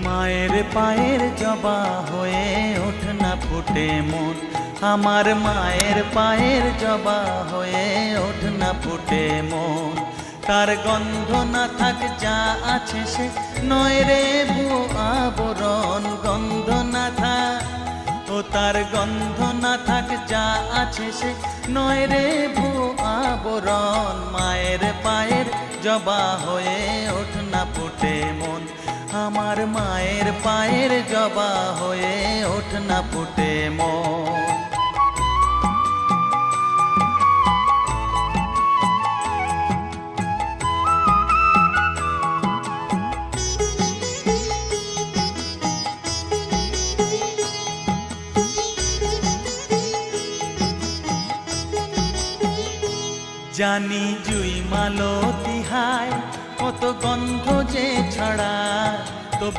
মায়ের পায়ের জবা হয়ে ওঠ না ফুটে মন, আমার মায়ের পায়ের জবা হয়ে ওঠ না ফুটে মন। তার গন্ধ না থাক যা আছে সে নয় রে ভুয়ো আবরণ, গন্ধ না থাক ও তার গন্ধ না থাক যা আছে সে নয় রে ভুয়ো আবরণ। মায়ের পায়ের জবা হয়ে ওঠ না ফুটে মন, আমার মায়ের পায়ের জবা হয়ে ওঠ না ফুটে মন। জানি জুই মালতি হায় কত গন্ধ যে ছড়ায়,